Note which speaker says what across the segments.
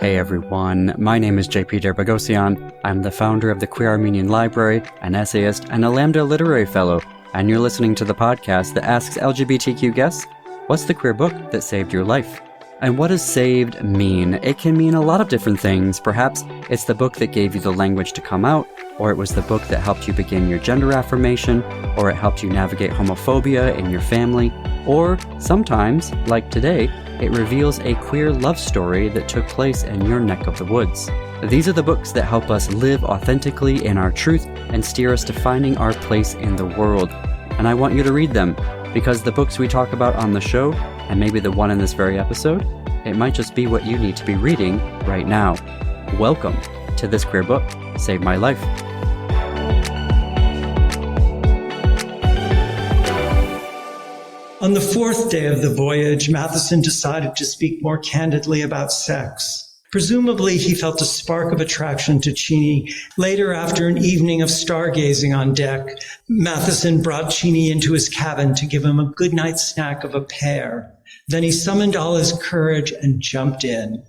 Speaker 1: Hey everyone, my name is JP Boghossian. I'm the founder of the Queer Armenian Library, an essayist, and a Lambda Literary Fellow, and you're listening to the podcast that asks LGBTQ guests, what's the queer book that saved your life? And what does saved mean? It can mean a lot of different things. Perhaps it's the book that gave you the language to come out, or it was the book that helped you begin your gender affirmation, or it helped you navigate homophobia in your family, or sometimes, like today, it reveals a queer love story that took place in your neck of the woods. These are the books that help us live authentically in our truth and steer us to finding our place in the world. And I want you to read them, because the books we talk about on the show, and maybe the one in this very episode, it might just be what you need to be reading right now. Welcome to This Queer Book Saved My Life.
Speaker 2: On the fourth day of the voyage, Matthiessen decided to speak more candidly about sex. Presumably, he felt a spark of attraction to Cheney. Later, after an evening of stargazing on deck, Matthiessen brought Cheney into his cabin to give him a good night snack of a pear. Then he summoned all his courage and jumped in.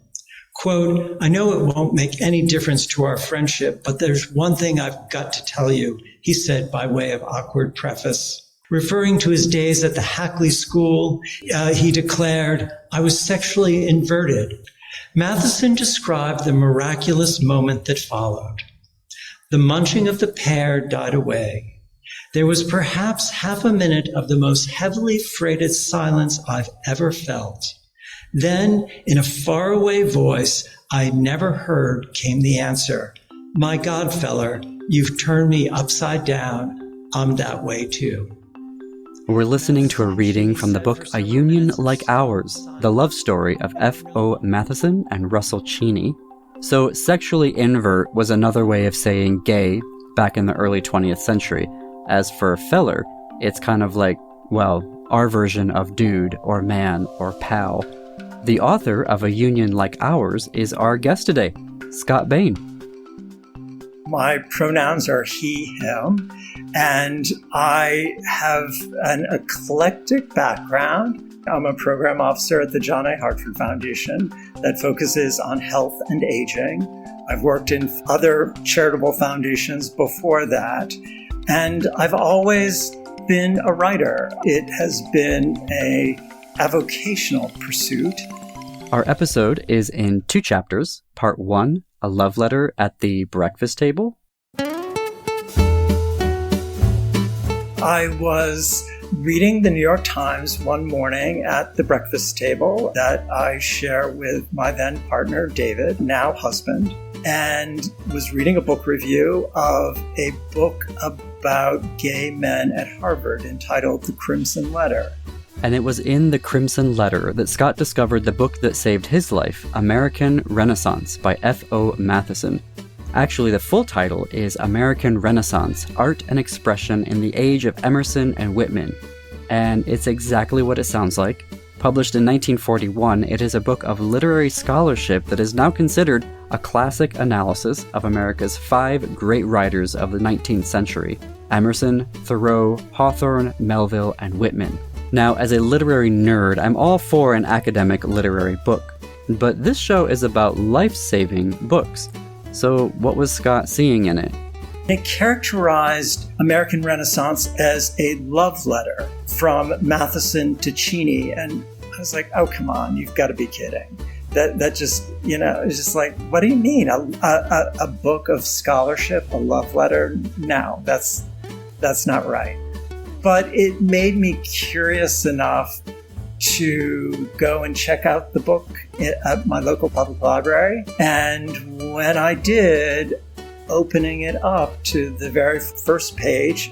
Speaker 2: Quote, "I know it won't make any difference to our friendship, but there's one thing I've got to tell you," he said by way of awkward preface. Referring to his days at the Hackley School, he declared, "I was sexually inverted." Matthiessen described the miraculous moment that followed. The munching of the pear died away. There was perhaps half a minute of the most heavily freighted silence I've ever felt. Then, in a faraway voice I never heard, came the answer, "My God, feller, you've turned me upside down. I'm that way too."
Speaker 1: We're listening to a reading from the book A Union Like Ours, the love story of F.O. Matthiessen and Russel Cheney. So sexually invert was another way of saying gay back in the early 20th century. As for feller, it's kind of like, well, our version of dude or man or pal. The author of A Union Like Ours is our guest today, Scott Bane.
Speaker 2: My pronouns are he, him, and I have an eclectic background. I'm a program officer at the John A. Hartford Foundation that focuses on health and aging. I've worked in other charitable foundations before that, and I've always been a writer. It has been a avocational pursuit.
Speaker 1: Our episode is in 2 chapters. Part 1, a love letter at the breakfast table.
Speaker 2: I was reading the New York Times one morning at the breakfast table that I share with my then partner, David, now husband, and was reading a book review of a book about gay men at Harvard entitled The Crimson Letter.
Speaker 1: And it was in The Crimson Letter that Scott discovered the book that saved his life, American Renaissance by F.O. Matthiessen. Actually, the full title is American Renaissance, Art and Expression in the Age of Emerson and Whitman. And it's exactly what it sounds like. Published in 1941, it is a book of literary scholarship that is now considered a classic analysis of America's 5 great writers of the 19th century: Emerson, Thoreau, Hawthorne, Melville, and Whitman. Now, as a literary nerd, I'm all for an academic literary book. But this show is about life-saving books. So what was Scott seeing in it?
Speaker 2: It characterized American Renaissance as a love letter from Matthiessen to Cheney. And I was like, oh, come on, you've got to be kidding. That just, it's just like, what do you mean? A book of scholarship, a love letter? No, that's not right. But it made me curious enough to go and check out the book at my local public library. And when I did, opening it up to the very first page,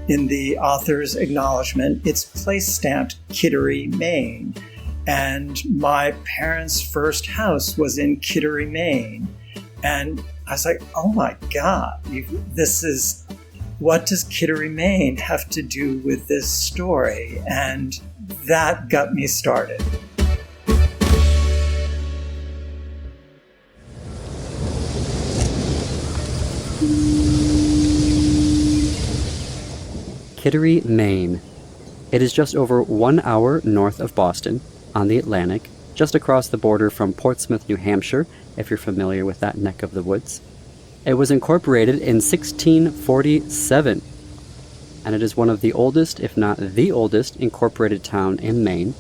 Speaker 2: in the author's acknowledgement, it's place-stamped Kittery, Maine. And my parents' first house was in Kittery, Maine. And I was like, oh my God, what does Kittery, Maine have to do with this story? And that got me started.
Speaker 1: Kittery, Maine. It is just over 1 hour north of Boston, on the Atlantic, just across the border from Portsmouth, New Hampshire, if you're familiar with that neck of the woods. It was incorporated in 1647, and it is one of the oldest, if not the oldest, incorporated town in Maine.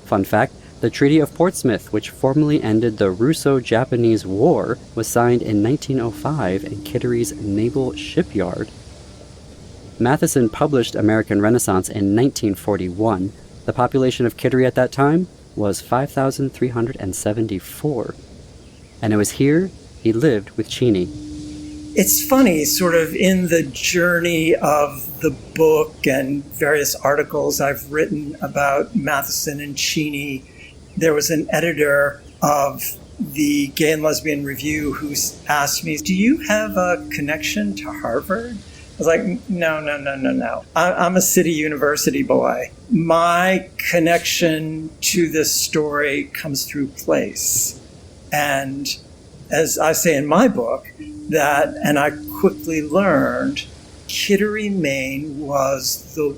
Speaker 1: Fun fact, the Treaty of Portsmouth, which formally ended the Russo-Japanese War, was signed in 1905 in Kittery's Naval Shipyard. Matthiessen published American Renaissance in 1941. The population of Kittery at that time was 5,374. And it was here he lived with Cheney.
Speaker 2: It's funny, sort of in the journey of the book and various articles I've written about Matthiessen and Cheney, there was an editor of the Gay and Lesbian Review who asked me, do you have a connection to Harvard? I was like, no. I'm a City University boy. My connection to this story comes through place. And as I say in my book, and I quickly learned, Kittery, Maine was the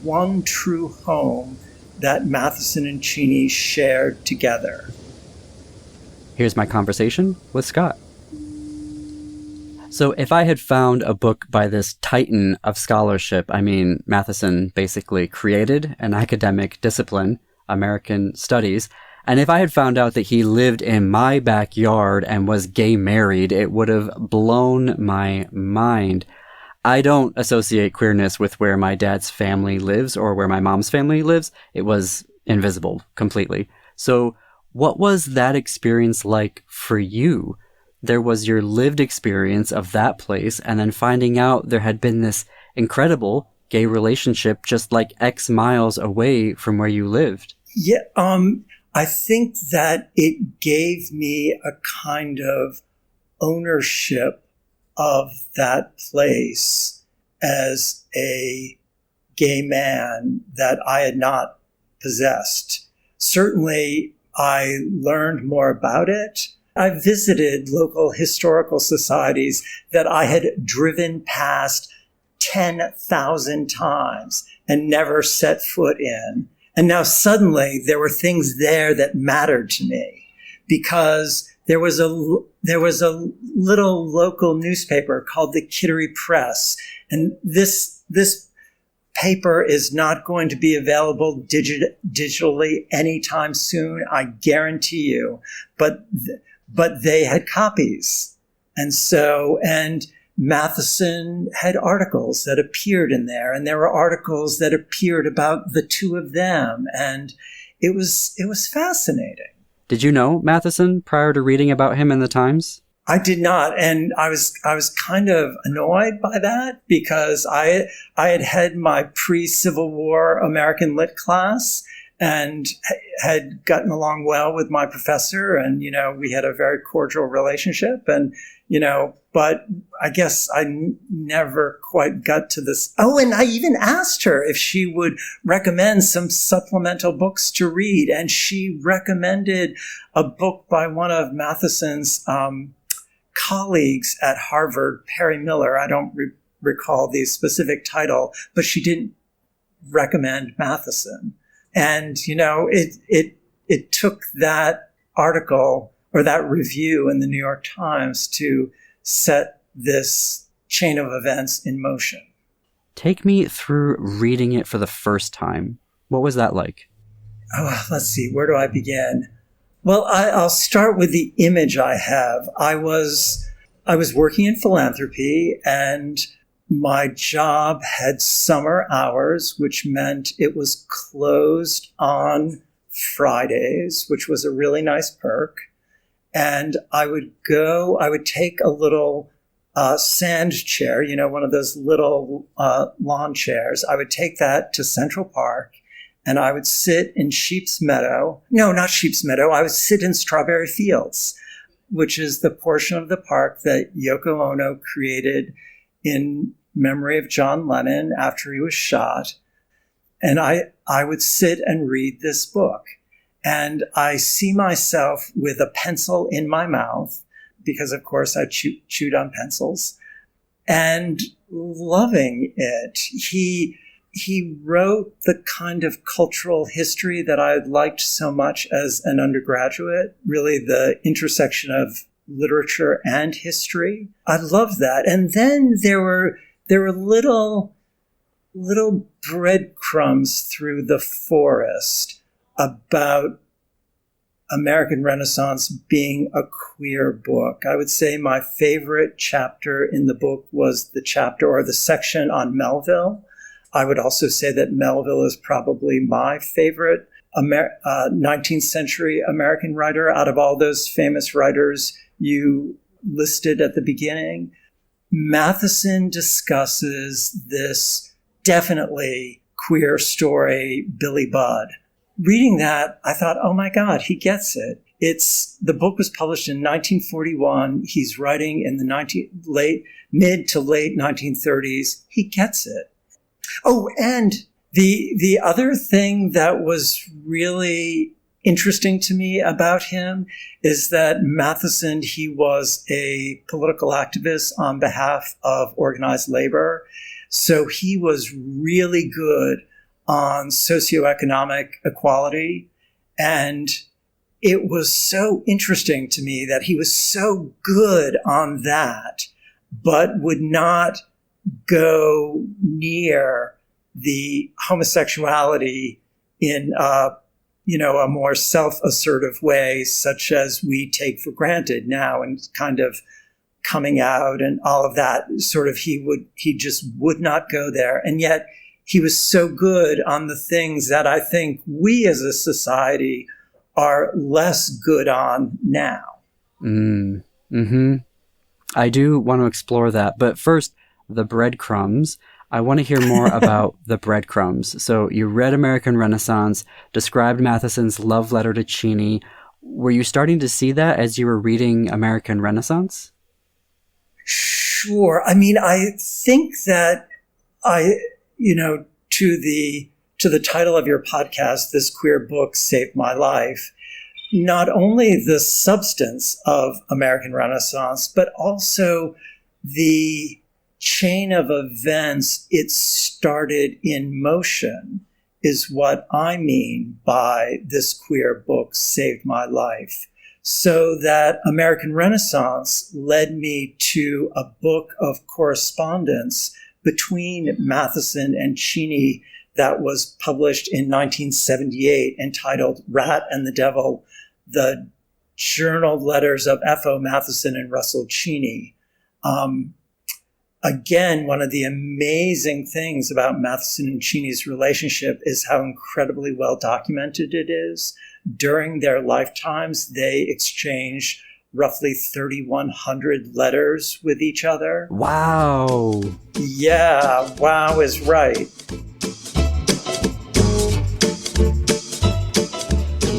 Speaker 2: one true home that Matthiessen and Cheney shared together.
Speaker 1: Here's my conversation with Scott. So if I had found a book by this titan of scholarship, I mean, Matthiessen basically created an academic discipline, American Studies, and if I had found out that he lived in my backyard and was gay married, it would have blown my mind. I don't associate queerness with where my dad's family lives or where my mom's family lives. It was invisible completely. So what was that experience like for you? There was your lived experience of that place, and then finding out there had been this incredible gay relationship just like X miles away from where you lived.
Speaker 2: Yeah, I think that it gave me a kind of ownership of that place as a gay man that I had not possessed. Certainly, I learned more about it. I visited local historical societies that I had driven past 10,000 times and never set foot in. And now suddenly there were things there that mattered to me because there was a little local newspaper called the Kittery Press. And this paper is not going to be available digitally anytime soon, I guarantee you. But they had copies. And Matthiessen had articles that appeared in there, and there were articles that appeared about the two of them. And it was fascinating.
Speaker 1: Did you know Matthiessen prior to reading about him in the Times?
Speaker 2: I did not, and I was kind of annoyed by that because I had my pre-Civil War American Lit class and had gotten along well with my professor, and we had a very cordial relationship, and but I guess I never quite got to this. Oh, and I even asked her if she would recommend some supplemental books to read, and she recommended a book by one of Mathiessen's colleagues at Harvard, Perry Miller. I don't recall the specific title, but she didn't recommend Matthiessen. And, it took that article or that review in the New York Times to set this chain of events in motion.
Speaker 1: Take me through reading it for the first time. What was that like?
Speaker 2: Oh, let's see. Where do I begin? Well, I'll start with the image I have. I was working in philanthropy, and my job had summer hours, which meant it was closed on Fridays, which was a really nice perk. And I would take a little sand chair, one of those little lawn chairs. I would take that to Central Park, and I would sit in Sheep's Meadow. No, not Sheep's Meadow. I would sit in Strawberry Fields, which is the portion of the park that Yoko Ono created in memory of John Lennon after he was shot. And I would sit and read this book. And I see myself with a pencil in my mouth, because of course I chewed on pencils, and loving it. He he wrote the kind of cultural history that I liked so much as an undergraduate, really the intersection of literature and history. I loved that. And then there were little breadcrumbs through the forest about American Renaissance being a queer book. I would say my favorite chapter in the book was the chapter or the section on Melville. I would also say that Melville is probably my favorite 19th century American writer out of all those famous writers you listed at the beginning. Matthiessen discusses this definitely queer story, Billy Budd. Reading that, I thought, oh my God, he gets it. The book was published in 1941. He's writing in the mid to late 1930s. He gets it. Oh, and the other thing that was really interesting to me about him is that Matthiessen, he was a political activist on behalf of organized labor. So he was really good on socioeconomic equality. And it was so interesting to me that he was so good on that, but would not go near the homosexuality in a more self-assertive way, such as we take for granted now, and kind of coming out and all of that. Sort of, he just would not go there. And yet he was so good on the things that I think we as a society are less good on now.
Speaker 1: Mm-hmm. I do want to explore that. But first, the breadcrumbs. I want to hear more about the breadcrumbs. So you read American Renaissance, described Mathiessen's love letter to Cheney. Were you starting to see that as you were reading American Renaissance?
Speaker 2: Sure. I mean, I think that to the title of your podcast, This Queer Book Saved My Life, not only the substance of American Renaissance, but also the chain of events it started in motion is what I mean by This Queer Book Saved My Life. So that American Renaissance led me to a book of correspondence between Matthiessen and Cheney that was published in 1978 entitled Rat and the Devil, the journal letters of F.O. Matthiessen and Russel Cheney. Again, one of the amazing things about Matthiessen and Cheney's relationship is how incredibly well documented it is. During their lifetimes, they exchanged roughly 3,100 letters with each other.
Speaker 1: Wow.
Speaker 2: Yeah, wow is right.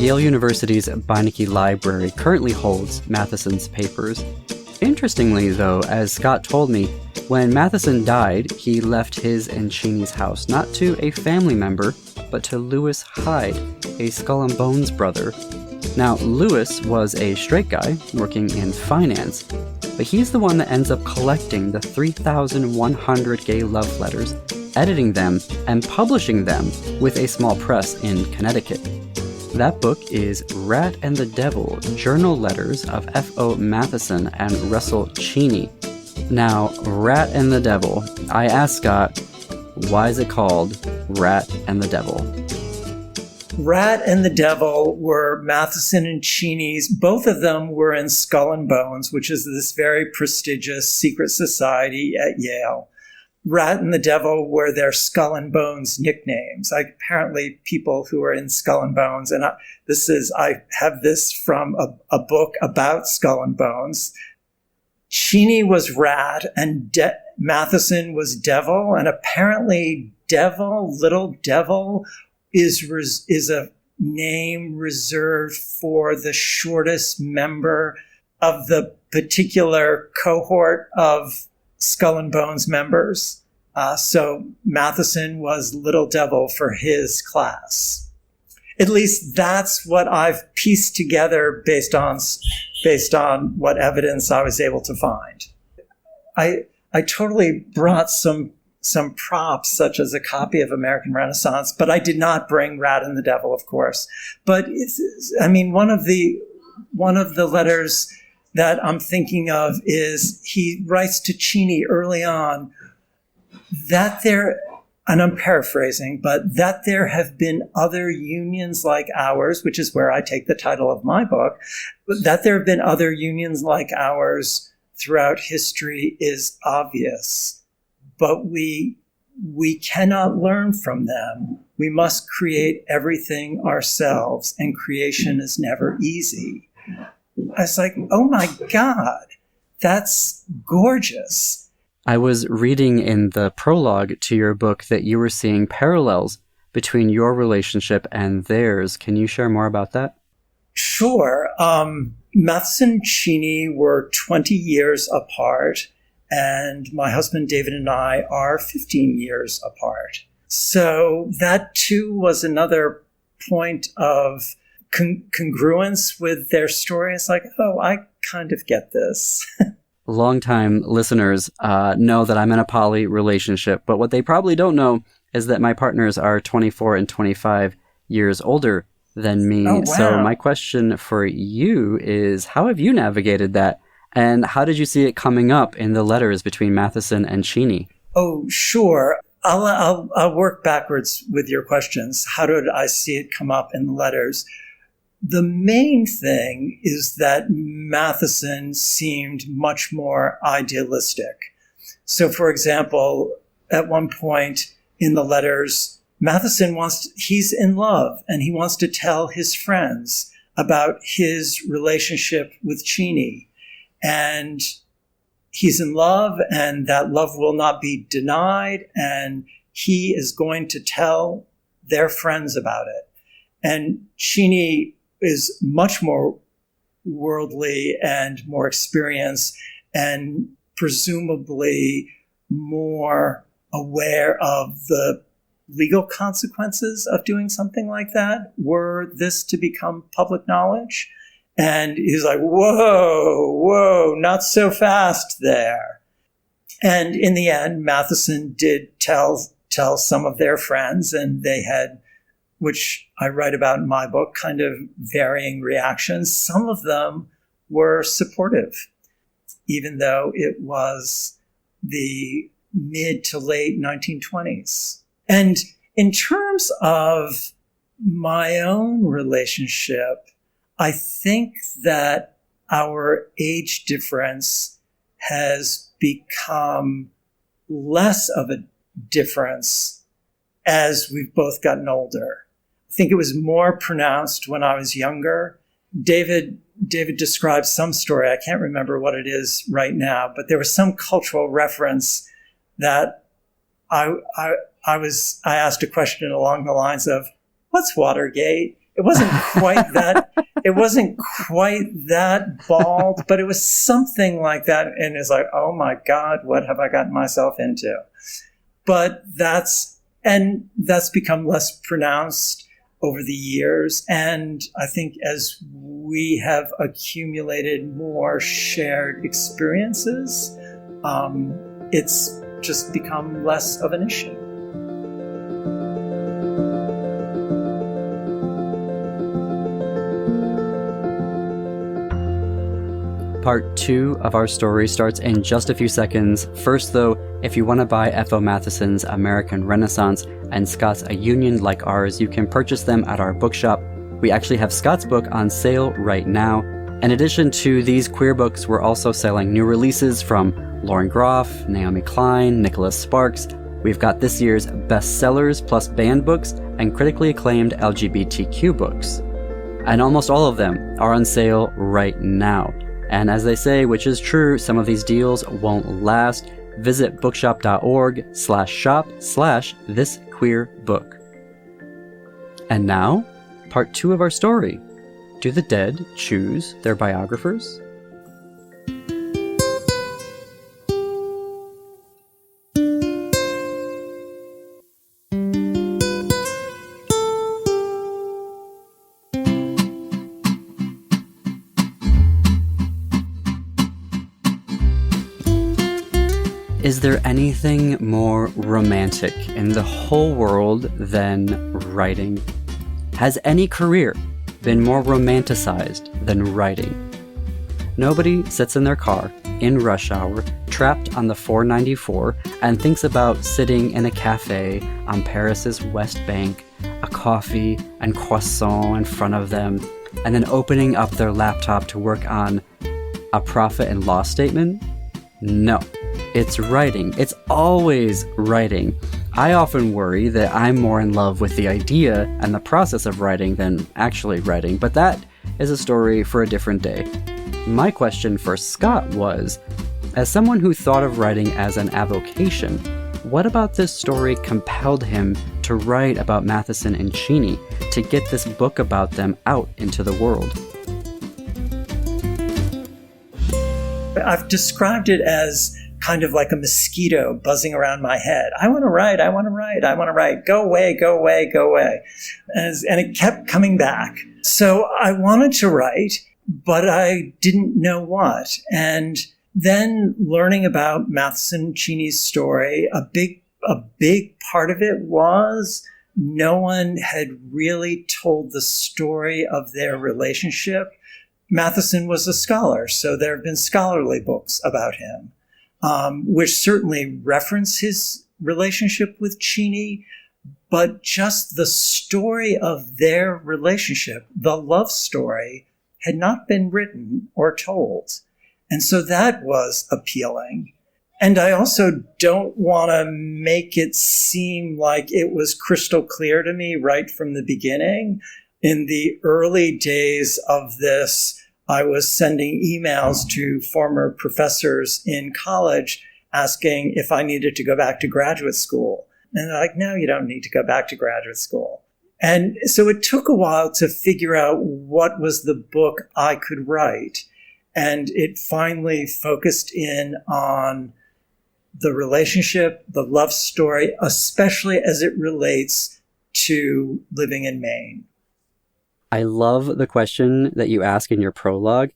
Speaker 1: Yale University's Beinecke Library currently holds Mathiessen's papers. Interestingly, though, as Scott told me, when Matthiessen died, he left his and Cheney's house not to a family member, but to Lewis Hyde, a Skull and Bones brother. Now, Lewis was a straight guy working in finance, but he's the one that ends up collecting the 3,100 gay love letters, editing them, and publishing them with a small press in Connecticut. That book is Rat and the Devil, Journal Letters of F.O. Matthiessen and Russel Cheney. Now, Rat and the Devil. I asked Scott, why is it called Rat and the Devil?
Speaker 2: Rat and the Devil were Matthiessen and Cheney's. Both of them were in Skull and Bones, which is this very prestigious secret society at Yale. Rat and the Devil were their Skull and Bones nicknames. Apparently people who are in Skull and Bones, and I have this from a book about Skull and Bones. Cheney was Rat and Matthiessen was Devil, and apparently Little Devil, is a name reserved for the shortest member of the particular cohort of Skull and Bones members. So Matthiessen was Little Devil for his class. At least that's what I've pieced together based on what evidence I was able to find. I totally brought some some props, such as a copy of American Renaissance, but I did not bring Rat and the Devil, of course. But one of the letters that I'm thinking of is he writes to Cheney early on that and I'm paraphrasing, but that there have been other unions like ours, which is where I take the title of my book, that there have been other unions like ours throughout history is obvious, but we cannot learn from them. We must create everything ourselves, and creation is never easy. I was like, oh my God, that's gorgeous.
Speaker 1: I was reading in the prologue to your book that you were seeing parallels between your relationship and theirs. Can you share more about that?
Speaker 2: Sure. Matthiessen and Cheney were 20 years apart, and my husband David and I are 15 years apart. So that too was another point of congruence with their story. It's like, oh, I kind of get this.
Speaker 1: Longtime listeners know that I'm in a poly relationship, but what they probably don't know is that my partners are 24 and 25 years older than me.
Speaker 2: Oh, wow.
Speaker 1: So my question for you is, how have you navigated that? And how did you see it coming up in the letters between Matthiessen and Cheney?
Speaker 2: Oh, sure. I'll work backwards with your questions. How did I see it come up in the letters? The main thing is that Matthiessen seemed much more idealistic. So, for example, at one point in the letters, Matthiessen he's in love, and he wants to tell his friends about his relationship with Cheney. And he's in love, and that love will not be denied, and he is going to tell their friends about it. And Cheney is much more worldly and more experienced, and presumably more aware of the legal consequences of doing something like that, were this to become public knowledge. And he's like, whoa, not so fast there. And in the end, Matthiessen did tell some of their friends, and they had, which I write about in my book, kind of varying reactions. Some of them were supportive, even though it was the mid to late 1920s. And in terms of my own relationship, I think that our age difference has become less of a difference as we've both gotten older. I think it was more pronounced when I was younger. David described some story. I can't remember what it is right now, but there was some cultural reference that I asked a question along the lines of, what's Watergate? It wasn't quite that. It wasn't quite that bald, but it was something like that. And it's like, oh my God, what have I gotten myself into? But that's become less pronounced over the years. And I think as we have accumulated more shared experiences, it's just become less of an issue.
Speaker 1: Part 2 of our story starts in just a few seconds. First, though, if you want to buy F.O. Mathiessen's American Renaissance and Scott's A Union Like Ours, you can purchase them at our bookshop. We actually have Scott's book on sale right now. In addition to these queer books, we're also selling new releases from Lauren Groff, Naomi Klein, Nicholas Sparks. We've got this year's bestsellers plus banned books and critically acclaimed LGBTQ books. And almost all of them are on sale right now. And as they say, which is true, some of these deals won't last. Visit bookshop.org/shop/thisqueerbook. And now, part 2 of our story. Do the dead choose their biographers? Is there anything more romantic in the whole world than writing? Has any career been more romanticized than writing? Nobody sits in their car in rush hour, trapped on the 494, and thinks about sitting in a cafe on Paris's West Bank, a coffee and croissant in front of them, and then opening up their laptop to work on a profit and loss statement? No, it's writing. It's always writing. I often worry that I'm more in love with the idea and the process of writing than actually writing, but that is a story for a different day. My question for Scott was, as someone who thought of writing as an avocation, what about this story compelled him to write about Matthiessen and Cheney, to get this book about them out into the world?
Speaker 2: I've described it as kind of like a mosquito buzzing around my head. I want to write, I want to write, I want to write. Go away, go away, go away. And it kept coming back. So I wanted to write, but I didn't know what. And then learning about Matthiessen and Cheney's story, a big part of it was no one had really told the story of their relationship. Matthiessen was a scholar, so there have been scholarly books about him, which certainly reference his relationship with Cheney, but just the story of their relationship, the love story, had not been written or told. And so that was appealing. And I also don't want to make it seem like it was crystal clear to me right from the beginning. In the early days of this, I was sending emails to former professors in college asking if I needed to go back to graduate school. And they're like, no, you don't need to go back to graduate school. And so it took a while to figure out what was the book I could write. And it finally focused in on the relationship, the love story, especially as it relates to living in Maine.
Speaker 1: I love the question that you ask in your prologue.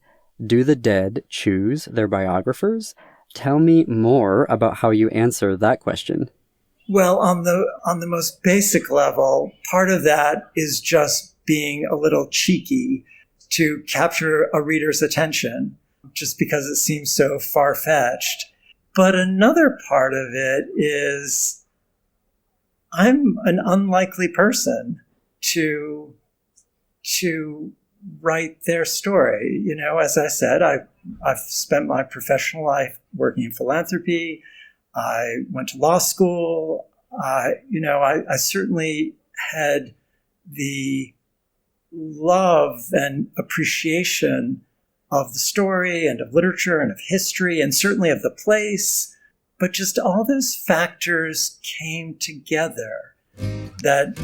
Speaker 1: Do the dead choose their biographers? Tell me more about how you answer that question.
Speaker 2: Well, on the most basic level, part of that is just being a little cheeky to capture a reader's attention, just because it seems so far-fetched. But another part of it is I'm an unlikely person to write their story. You know, as I said, I've spent my professional life working in philanthropy. I went to law school. I certainly had the love and appreciation of the story and of literature and of history and certainly of the place. But just all those factors came together that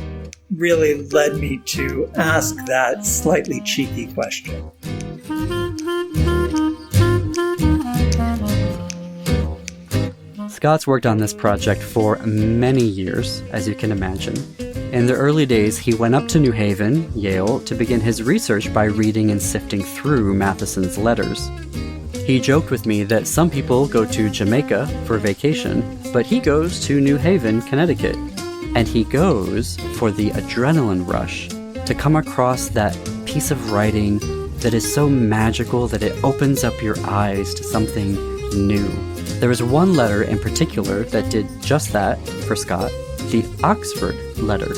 Speaker 2: really led me to ask that slightly cheeky question.
Speaker 1: Scott's worked on this project for many years, as you can imagine. In the early days, he went up to New Haven, Yale, to begin his research by reading and sifting through Mathiessen's letters. He joked with me that some people go to Jamaica for vacation, but he goes to New Haven, Connecticut. And he goes for the adrenaline rush, to come across that piece of writing that is so magical that it opens up your eyes to something new. There was one letter in particular that did just that for Scott, the Oxford letter.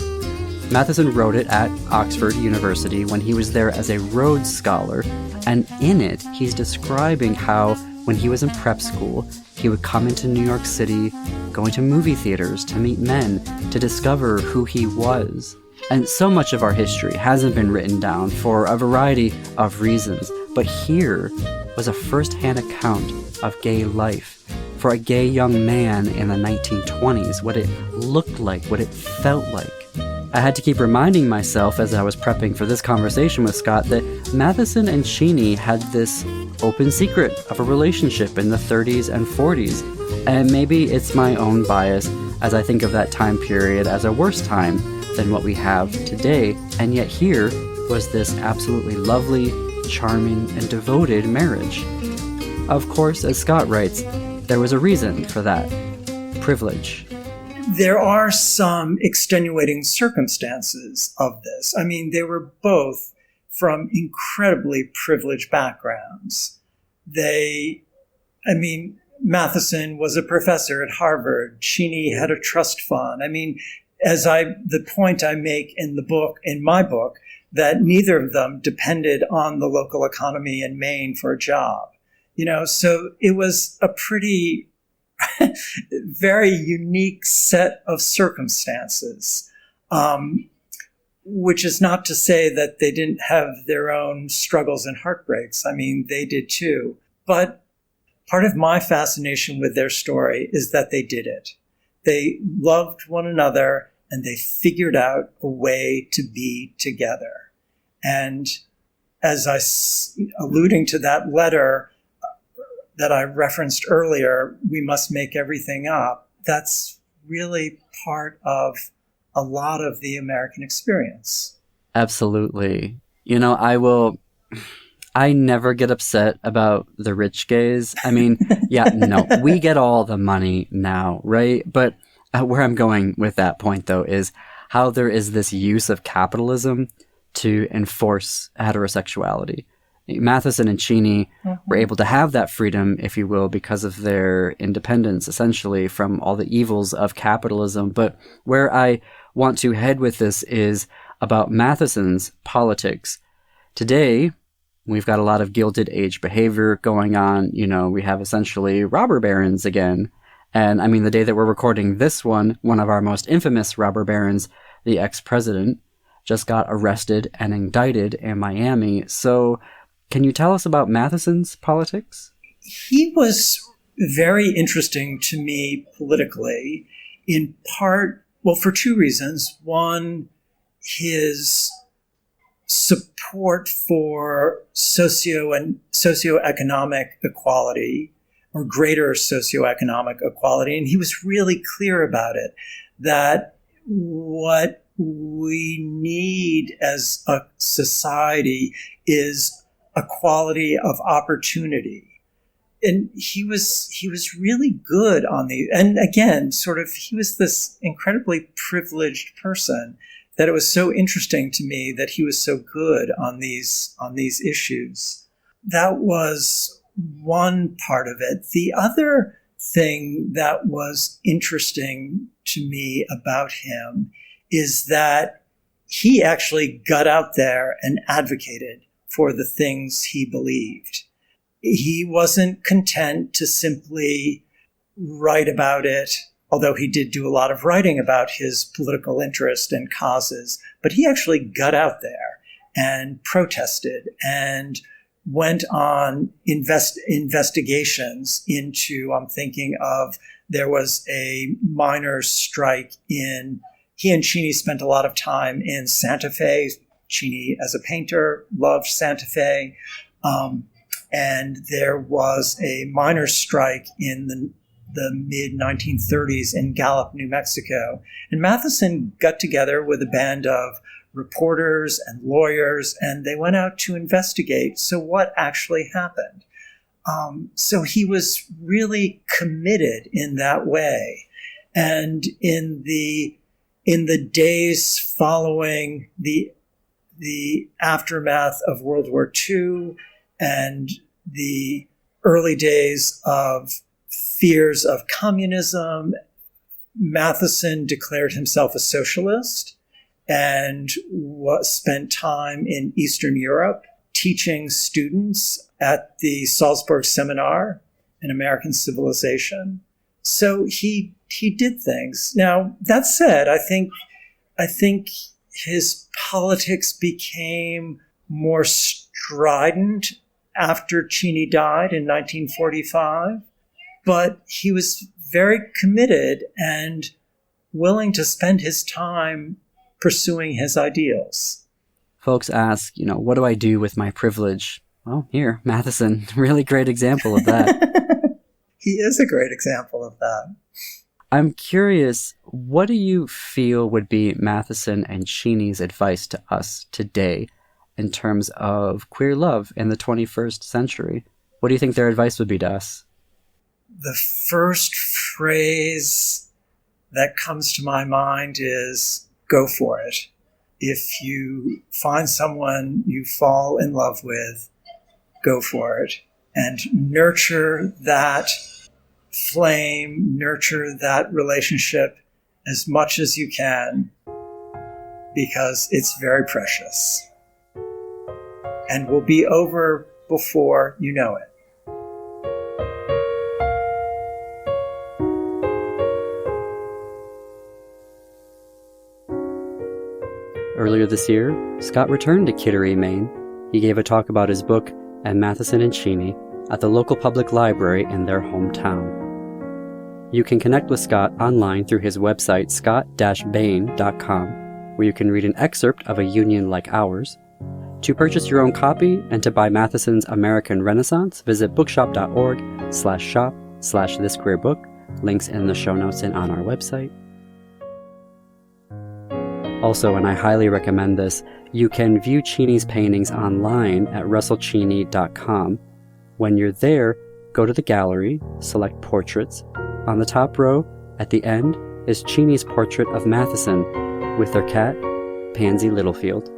Speaker 1: Matthiessen wrote it at Oxford University when he was there as a Rhodes Scholar, and in it he's describing how when he was in prep school, he would come into New York City, going to movie theaters to meet men, to discover who he was. And so much of our history hasn't been written down for a variety of reasons, but here was a first-hand account of gay life for a gay young man in the 1920s, what it looked like, what it felt like. I had to keep reminding myself as I was prepping for this conversation with Scott that Matthiessen and Cheney had this open secret of a relationship in the 30s and 40s, and maybe it's my own bias as I think of that time period as a worse time than what we have today, and yet here was this absolutely lovely, charming, and devoted marriage. Of course, as Scott writes, there was a reason for that privilege.
Speaker 3: There are some extenuating circumstances of this. I mean, they were both from incredibly privileged backgrounds. Matthiessen was a professor at Harvard. Cheney had a trust fund. I mean, the point I make in my book, that neither of them depended on the local economy in Maine for a job. So it was a pretty very unique set of circumstances, which is not to say that they didn't have their own struggles and heartbreaks. I mean, they did too. But part of my fascination with their story is that they did it. They loved one another and they figured out a way to be together. And as alluding to that letter that I referenced earlier, we must make everything up. That's really part of a lot of the American experience.
Speaker 1: Absolutely. I never get upset about the rich gays. I mean, we get all the money now, right? But where I'm going with that point, though, is how there is this use of capitalism to enforce heterosexuality. Matthiessen and Cheney were able to have that freedom, if you will, because of their independence, essentially, from all the evils of capitalism. But where I want to head with this is about Mathiessen's politics. Today, we've got a lot of Gilded Age behavior going on. We have essentially robber barons again. And I mean, the day that we're recording this one of our most infamous robber barons, the ex-president, just got arrested and indicted in Miami. So can you tell us about Mathiessen's politics?
Speaker 3: He was very interesting to me politically, in part, for two reasons. One, his support for socioeconomic equality, or greater socioeconomic equality. And he was really clear about it, that what we need as a society is equality of opportunity. And he was really good on and again, he was this incredibly privileged person that it was so interesting to me that he was so good on these issues. That was one part of it. The other thing that was interesting to me about him is that he actually got out there and advocated for the things he believed. He wasn't content to simply write about it, although he did do a lot of writing about his political interest and causes, but he actually got out there and protested and went on investigations into, I'm thinking of, there was a miners' strike he and Cheney spent a lot of time in Santa Fe. Cheney, as a painter, loved Santa Fe. And there was a miners' strike in the mid-1930s in Gallup, New Mexico. And Matthiessen got together with a band of reporters and lawyers, and they went out to investigate. So what actually happened? So he was really committed in that way. And in the days following the aftermath of World War II and the early days of fears of communism, Matthiessen declared himself a socialist and spent time in Eastern Europe teaching students at the Salzburg Seminar in American Civilization. So he did things. Now, that said, I think his politics became more strident after Cheney died in 1945, but he was very committed and willing to spend his time pursuing his ideals.
Speaker 1: Folks ask, what do I do with my privilege? Well, here, Matthiessen, really great example of that.
Speaker 3: He is a great example of that.
Speaker 1: I'm curious, what do you feel would be Matthiessen and Cheney's advice to us today in terms of queer love in the 21st century? What do you think their advice would be to us?
Speaker 3: the first phrase that comes to my mind is go for it. If you find someone you fall in love with, go for it and nurture that flame, nurture that relationship as much as you can, because it's very precious and will be over before you know it.
Speaker 1: Earlier this year, Scott returned to Kittery, Maine. He gave a talk about his book and Matthiessen and Cheney at the local public library in their hometown. You can connect with Scott online through his website scott-bane.com, where you can read an excerpt of A Union Like Ours. To purchase your own copy and to buy Mathiessen's American Renaissance, visit bookshop.org/shop/thisqueerbook. Links in the show notes and on our website. Also, and I highly recommend this, you can view Cheney's paintings online at russelcheney.com. When you're there, go to the gallery, select Portraits. On the top row, at the end, is Cheney's portrait of Matthiessen with their cat, Pansy Littlefield.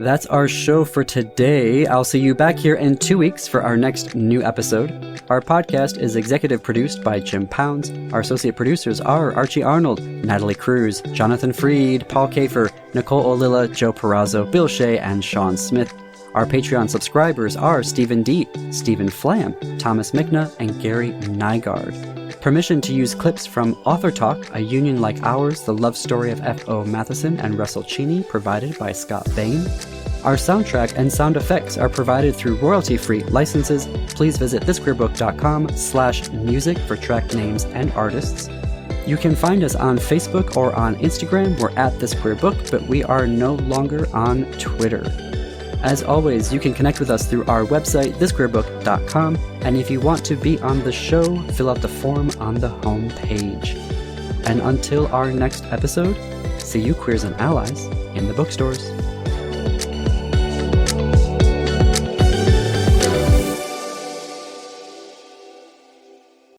Speaker 1: That's our show for today. I'll see you back here in 2 weeks for our next new episode. Our podcast is executive produced by Jim Pounds. Our associate producers are Archie Arnold, Natalie Cruz, Jonathan Freed, Paul Kaefer, Nicole Olila, Joe Perazzo, Bill Shay, and Sean Smith. Our Patreon subscribers are Stephen Deet, Stephen Flam, Thomas Mickna, and Gary Nygaard. Permission to use clips from Author Talk, A Union Like Ours, The Love Story of F.O. Matthiessen and Russel Cheney, provided by Scott Bane. Our soundtrack and sound effects are provided through royalty-free licenses. Please visit thisqueerbook.com/music for track names and artists. You can find us on Facebook or on Instagram. We're at thisqueerbook, but we are no longer on Twitter. As always, you can connect with us through our website, thisqueerbook.com, and if you want to be on the show, fill out the form on the home page. And until our next episode, see you queers and allies in the bookstores.